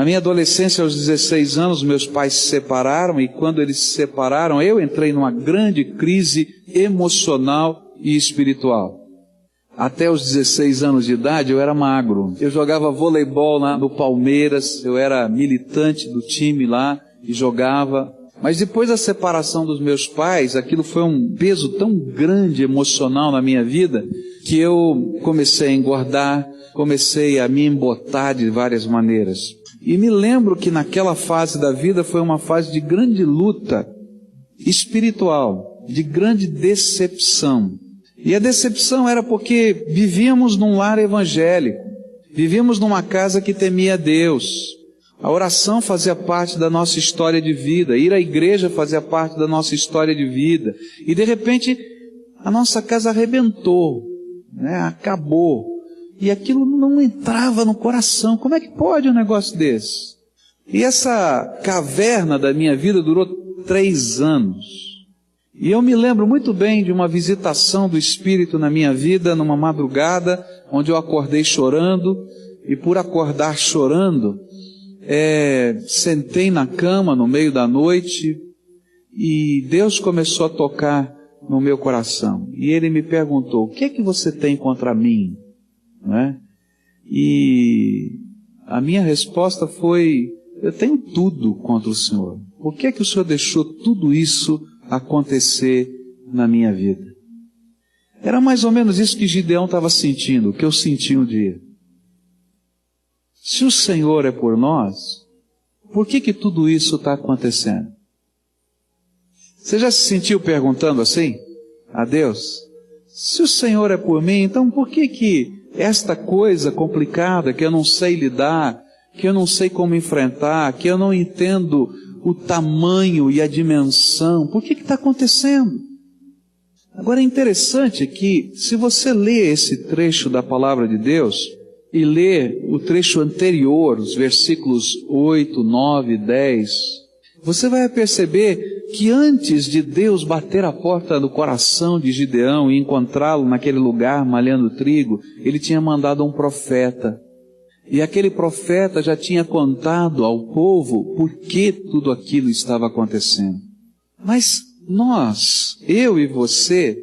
Na minha adolescência, aos 16 anos, meus pais se separaram, e quando eles se separaram, eu entrei numa grande crise emocional e espiritual. Até os 16 anos de idade, eu era magro. Eu jogava voleibol lá no Palmeiras, eu era militante do time lá e jogava. Mas depois da separação dos meus pais, aquilo foi um peso tão grande emocional na minha vida, que eu comecei a engordar, comecei a me embotar de várias maneiras. E me lembro que naquela fase da vida foi uma fase de grande luta espiritual, de grande decepção. E a decepção era porque vivíamos num lar evangélico, vivíamos numa casa que temia Deus. A oração fazia parte da nossa história de vida, ir à igreja fazia parte da nossa história de vida. E de repente a nossa casa arrebentou, né? Acabou. E aquilo não entrava no coração. Como é que pode um negócio desse? E essa caverna da minha vida durou 3 anos. E eu me lembro muito bem de uma visitação do Espírito na minha vida, numa madrugada, onde eu acordei chorando, e por acordar chorando, sentei na cama no meio da noite, e Deus começou a tocar no meu coração. E Ele me perguntou: o que é que você tem contra mim? Não é? E a minha resposta foi: eu tenho tudo contra o Senhor. Por que é que o Senhor deixou tudo isso acontecer na minha vida? Era mais ou menos isso que Gideão estava sentindo, o que eu senti um dia. Se o Senhor é por nós, por que tudo isso está acontecendo? Você já se sentiu perguntando assim a Deus? Se o Senhor é por mim, então por que esta coisa complicada que eu não sei lidar, que eu não sei como enfrentar, que eu não entendo o tamanho e a dimensão, por que está acontecendo? Agora é interessante que, se você lê esse trecho da palavra de Deus, e lê o trecho anterior, os versículos 8, 9, 10, você vai perceber que antes de Deus bater a porta do coração de Gideão e encontrá-lo naquele lugar malhando trigo, Ele tinha mandado um profeta. E aquele profeta já tinha contado ao povo por que tudo aquilo estava acontecendo. Mas nós, eu e você,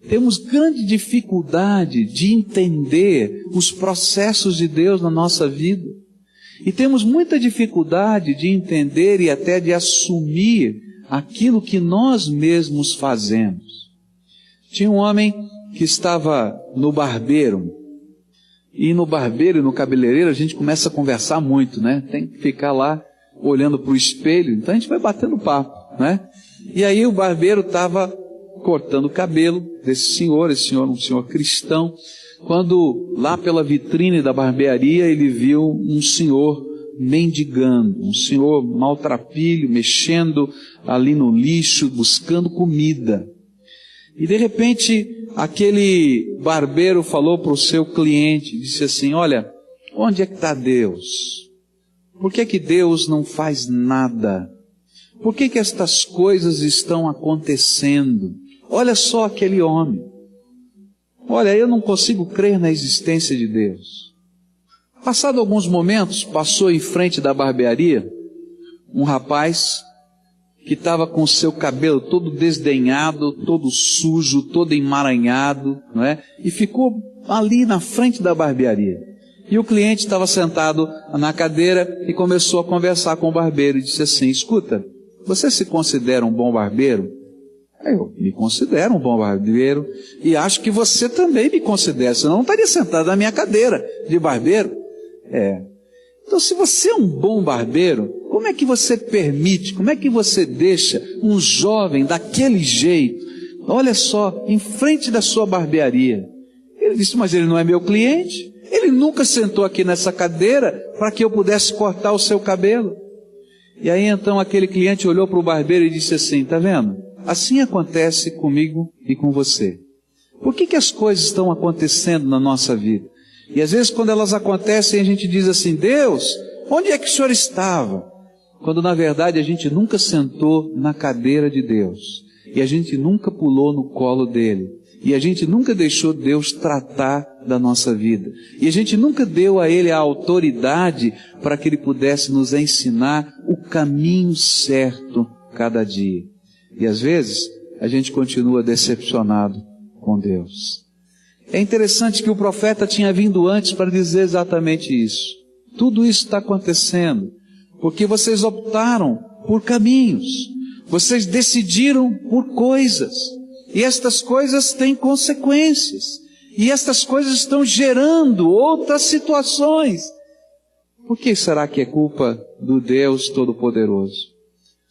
temos grande dificuldade de entender os processos de Deus na nossa vida. E temos muita dificuldade de entender e até de assumir aquilo que nós mesmos fazemos. Tinha um homem que estava no barbeiro. E no barbeiro e no cabeleireiro a gente começa a conversar muito, né? Tem que ficar lá olhando para o espelho. Então a gente vai batendo papo, né? E aí o barbeiro estava cortando o cabelo desse senhor, esse senhor, um senhor cristão, quando lá pela vitrine da barbearia ele viu um senhor mendigando, um senhor maltrapilho, mexendo ali no lixo, buscando comida. E de repente aquele barbeiro falou para o seu cliente, disse assim: olha, onde é que está Deus? Por que Deus não faz nada? Por que estas coisas estão acontecendo? Olha só aquele homem. Olha, eu não consigo crer na existência de Deus. Passado alguns momentos, passou em frente da barbearia um rapaz que estava com o seu cabelo todo desdenhado, todo sujo, todo emaranhado, não é? E ficou ali na frente da barbearia. E o cliente estava sentado na cadeira e começou a conversar com o barbeiro e disse assim: escuta, você se considera um bom barbeiro? Eu me considero um bom barbeiro e acho que você também me considera, senão não estaria sentado na minha cadeira de barbeiro. Então, se você é um bom barbeiro, como é que você permite, como é que você deixa um jovem daquele jeito, olha só, em frente da sua barbearia? Ele disse: mas ele não é meu cliente, ele nunca sentou aqui nessa cadeira para que eu pudesse cortar o seu cabelo. E aí então aquele cliente olhou para o barbeiro e disse assim: tá vendo? Assim acontece comigo e com você. Por que as coisas estão acontecendo na nossa vida? E às vezes quando elas acontecem a gente diz assim: Deus, onde é que o Senhor estava? Quando na verdade a gente nunca sentou na cadeira de Deus. E a gente nunca pulou no colo dele. E a gente nunca deixou Deus tratar da nossa vida. E a gente nunca deu a Ele a autoridade para que Ele pudesse nos ensinar o caminho certo cada dia. E às vezes a gente continua decepcionado com Deus. É interessante que o profeta tinha vindo antes para dizer exatamente isso. Tudo isso está acontecendo porque vocês optaram por caminhos. Vocês decidiram por coisas. E estas coisas têm consequências. E estas coisas estão gerando outras situações. Por que será que é culpa do Deus Todo-Poderoso?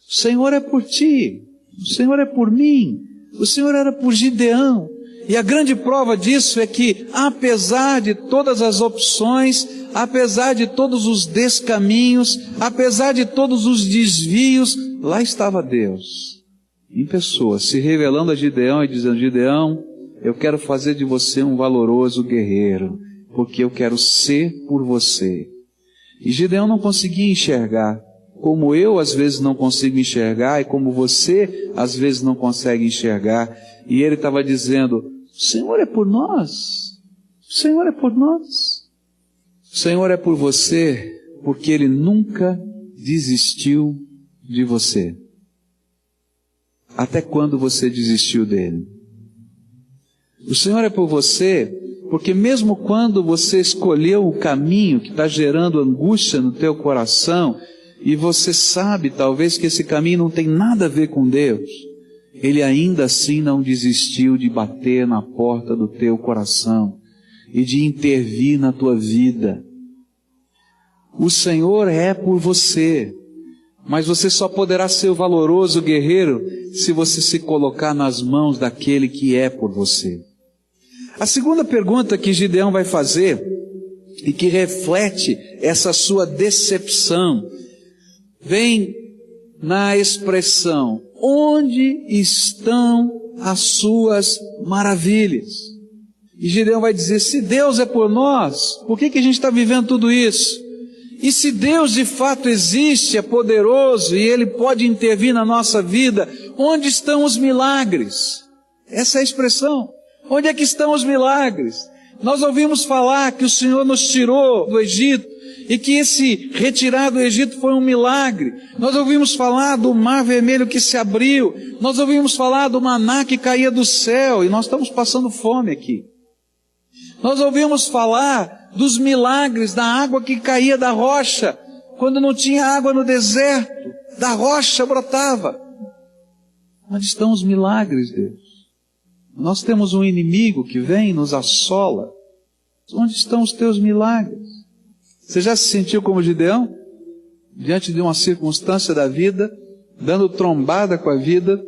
O Senhor é por ti. O Senhor é por mim. O Senhor era por Gideão. E a grande prova disso é que, apesar de todas as opções, apesar de todos os descaminhos, apesar de todos os desvios, lá estava Deus, em pessoa, se revelando a Gideão e dizendo: Gideão, eu quero fazer de você um valoroso guerreiro, porque eu quero ser por você. E Gideão não conseguia enxergar, como eu às vezes não consigo enxergar, e como você às vezes não consegue enxergar. E ele estava dizendo: o Senhor é por nós, o Senhor é por nós. O Senhor é por você, porque Ele nunca desistiu de você. Até quando você desistiu dele? O Senhor é por você, porque mesmo quando você escolheu o caminho que está gerando angústia no teu coração, e você sabe talvez que esse caminho não tem nada a ver com Deus, Ele ainda assim não desistiu de bater na porta do teu coração e de intervir na tua vida. O Senhor é por você, mas você só poderá ser o valoroso guerreiro se você se colocar nas mãos daquele que é por você. A segunda pergunta que Gideão vai fazer, e que reflete essa sua decepção, vem na expressão: onde estão as suas maravilhas? E Gideão vai dizer: se Deus é por nós, por que a gente está vivendo tudo isso? E se Deus de fato existe, é poderoso e Ele pode intervir na nossa vida, onde estão os milagres? Essa é a expressão. Onde é que estão os milagres? Nós ouvimos falar que o Senhor nos tirou do Egito e que esse retirar do Egito foi um milagre. Nós ouvimos falar do mar vermelho que se abriu. Nós ouvimos falar do maná que caía do céu, e nós estamos passando fome aqui. Nós ouvimos falar dos milagres da água que caía da rocha, quando não tinha água no deserto, da rocha brotava. Onde estão os milagres, Deus? Nós temos um inimigo que vem e nos assola. Onde estão os teus milagres? Você já se sentiu como Gideão? Diante de uma circunstância da vida, dando trombada com a vida,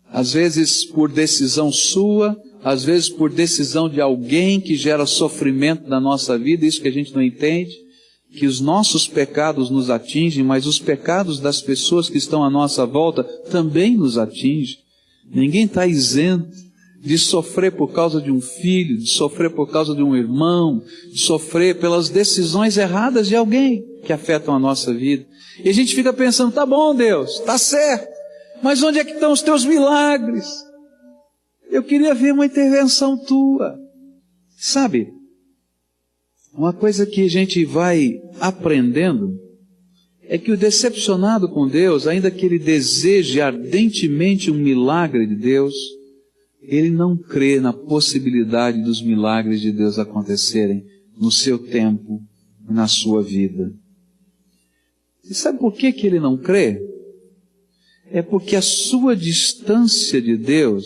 às vezes por decisão sua, às vezes por decisão de alguém que gera sofrimento na nossa vida, isso que a gente não entende, que os nossos pecados nos atingem, mas os pecados das pessoas que estão à nossa volta também nos atingem. Ninguém está isento de sofrer por causa de um filho, de sofrer por causa de um irmão, de sofrer pelas decisões erradas de alguém que afetam a nossa vida. E a gente fica pensando: tá bom, Deus, tá certo, mas onde é que estão os teus milagres? Eu queria ver uma intervenção tua. Sabe, uma coisa que a gente vai aprendendo é que o decepcionado com Deus, ainda que ele deseje ardentemente um milagre de Deus, ele não crê na possibilidade dos milagres de Deus acontecerem no seu tempo, na sua vida. E sabe por que ele não crê? É porque a sua distância de Deus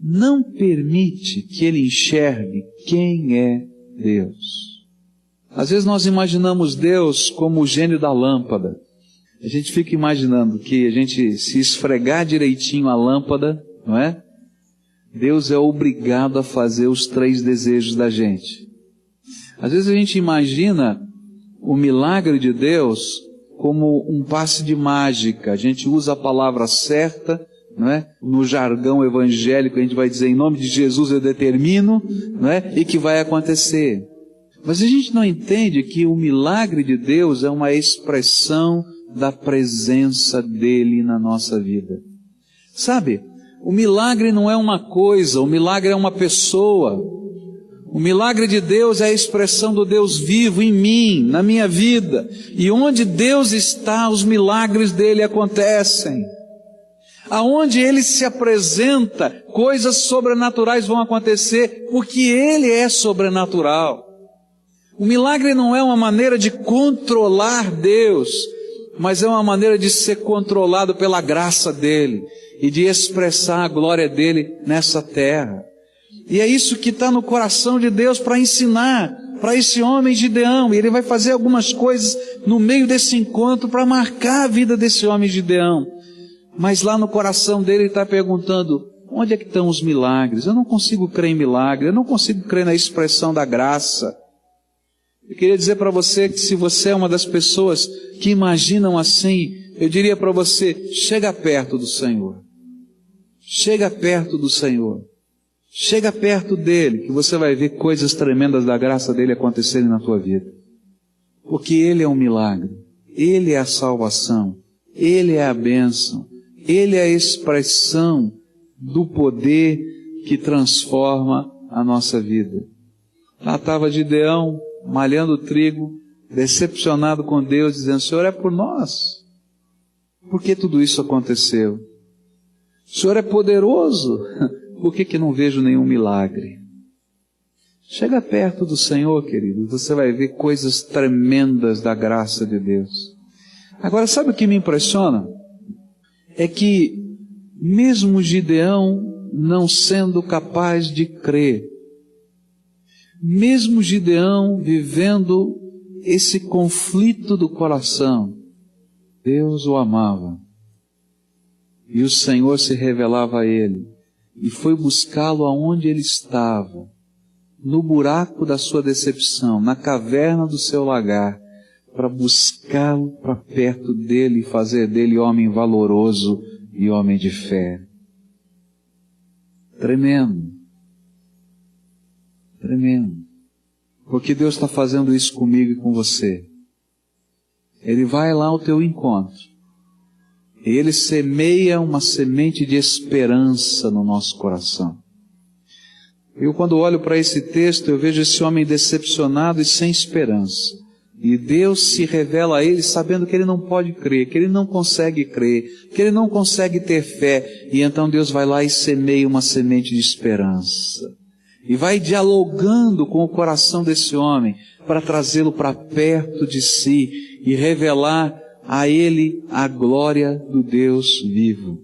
não permite que ele enxergue quem é Deus. Às vezes nós imaginamos Deus como o gênio da lâmpada. A gente fica imaginando que a gente, se esfregar direitinho a lâmpada, não é? Deus é obrigado a fazer os 3 desejos da gente. Às vezes a gente imagina o milagre de Deus como um passe de mágica. A gente usa a palavra certa, não é? No jargão evangélico a gente vai dizer: em nome de Jesus eu determino, não é? E que vai acontecer. Mas a gente não entende que o milagre de Deus é uma expressão da presença dele na nossa vida. Sabe, O milagre não é uma coisa, o milagre é uma pessoa. O milagre de Deus é a expressão do Deus vivo em mim, na minha vida. E onde Deus está, os milagres dele acontecem. Aonde ele se apresenta, coisas sobrenaturais vão acontecer, porque ele é sobrenatural. O milagre não é uma maneira de controlar Deus, mas é uma maneira de ser controlado pela graça dele e de expressar a glória dele nessa terra. E é isso que está no coração de Deus para ensinar para esse homem Gideão. E ele vai fazer algumas coisas no meio desse encontro para marcar a vida desse homem Gideão. Mas lá no coração dele ele está perguntando, onde é que estão os milagres? Eu não consigo crer em milagre, eu não consigo crer na expressão da graça. Eu queria dizer para você que se você é uma das pessoas que imaginam assim, eu diria para você, chega perto do Senhor. Chega perto do Senhor. Chega perto dele, que você vai ver coisas tremendas da graça dele acontecerem na tua vida. Porque ele é um milagre. Ele é a salvação. Ele é a bênção. Ele é a expressão do poder que transforma a nossa vida. Lá estava Gideão, malhando trigo, decepcionado com Deus, dizendo, Senhor, é por nós. Por que tudo isso aconteceu? O Senhor é poderoso. Por que não vejo nenhum milagre? Chega perto do Senhor, querido, você vai ver coisas tremendas da graça de Deus. Agora, sabe o que me impressiona? É que, mesmo Gideão não sendo capaz de crer, mesmo Gideão vivendo esse conflito do coração, Deus o amava. E o Senhor se revelava a ele. E foi buscá-lo aonde ele estava, no buraco da sua decepção, na caverna do seu lagar, para buscá-lo para perto dele e fazer dele homem valoroso e homem de fé. Tremendo. Tremendo. Porque Deus está fazendo isso comigo e com você. Ele vai lá ao teu encontro. Ele semeia uma semente de esperança no nosso coração. Eu, quando olho para esse texto, eu vejo esse homem decepcionado e sem esperança. E Deus se revela a ele sabendo que ele não pode crer, que ele não consegue crer, que ele não consegue ter fé. E então Deus vai lá e semeia uma semente de esperança. E vai dialogando com o coração desse homem para trazê-lo para perto de si e revelar a ele a glória do Deus vivo.